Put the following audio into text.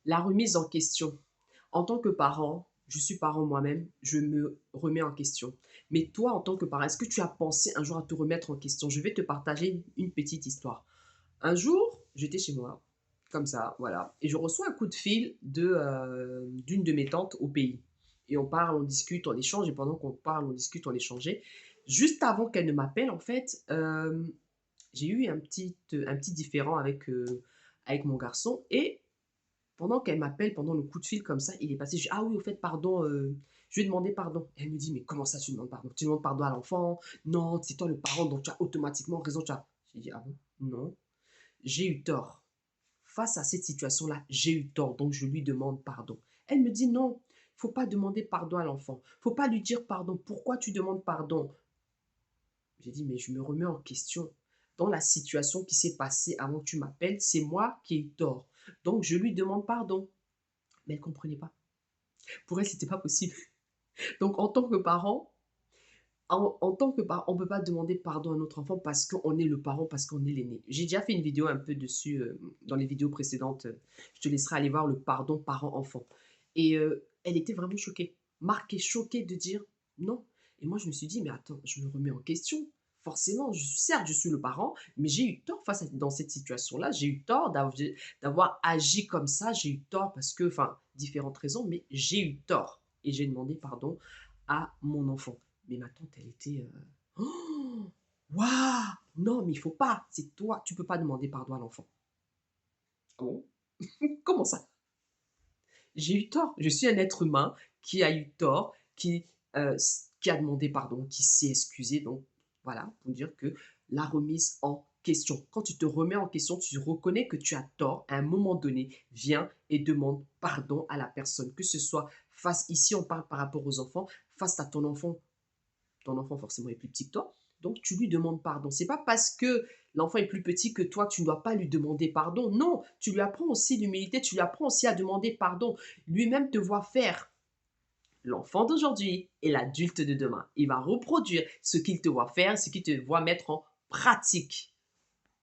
La remise en question. En tant que parent, je suis parent moi-même, je me remets en question. Mais toi, en tant que parent, est-ce que tu as pensé un jour à te remettre en question? Je vais te partager une petite histoire. Un jour, j'étais chez moi, comme ça, voilà, et je reçois un coup de fil d'une de mes tantes au pays. Et on parle, on discute, on échange, et pendant qu'on parle, on discute, on échangeait. Juste avant qu'elle ne m'appelle, en fait, j'ai eu un petit différend avec mon garçon, et pendant qu'elle m'appelle, pendant le coup de fil comme ça, il est passé, je dis: «Ah oui, au fait, pardon, je lui ai demandé pardon». Elle me dit: «Mais comment ça, tu demandes pardon? Tu demandes pardon à l'enfant? Non, c'est toi le parent, donc tu as automatiquement raison, tu as». J'ai dit: «Ah bon? Non, j'ai eu tort. Face à cette situation-là, j'ai eu tort, donc je lui demande pardon». Elle me dit: «Non, il faut pas demander pardon à l'enfant. Faut pas lui dire pardon. Pourquoi tu demandes pardon?» J'ai dit: «Mais je me remets en question. Dans la situation qui s'est passée avant que tu m'appelles, c'est moi qui ai eu tort. Donc je lui demande pardon». Mais elle ne comprenait pas. Pour elle, c'était pas possible. Donc en tant que parent, on ne peut pas demander pardon à notre enfant parce qu'on est le parent, parce qu'on est l'aîné. J'ai déjà fait une vidéo un peu dessus, dans les vidéos précédentes. Je te laisserai aller voir le pardon parent-enfant. Et elle était vraiment choquée, marquée, choquée de dire non. Et moi, je me suis dit, mais attends, je me remets en question. Forcément, certes, je suis le parent, mais j'ai eu tort dans cette situation-là. J'ai eu tort d'avoir agi comme ça. J'ai eu tort parce que, enfin, différentes raisons, mais j'ai eu tort. Et j'ai demandé pardon à mon enfant. Mais ma tante, elle était, «Oh! Waouh! Non, mais il faut pas, c'est toi, tu peux pas demander pardon à l'enfant». «Ah bon? Comment ça?» J'ai eu tort. Je suis un être humain qui a eu tort, qui a demandé pardon, qui s'est excusé. Donc voilà, pour dire que la remise en question. Quand tu te remets en question, tu reconnais que tu as tort à un moment donné, viens et demande pardon à la personne. Que ce soit face, ici on parle par rapport aux enfants, face à ton enfant forcément est plus petit que toi, donc tu lui demandes pardon. C'est pas parce que l'enfant est plus petit que toi, tu ne dois pas lui demander pardon. Non, tu lui apprends aussi l'humilité, tu lui apprends aussi à demander pardon. Lui-même te voit faire. L'enfant d'aujourd'hui et l'adulte de demain. Il va reproduire ce qu'il te voit faire, ce qu'il te voit mettre en pratique.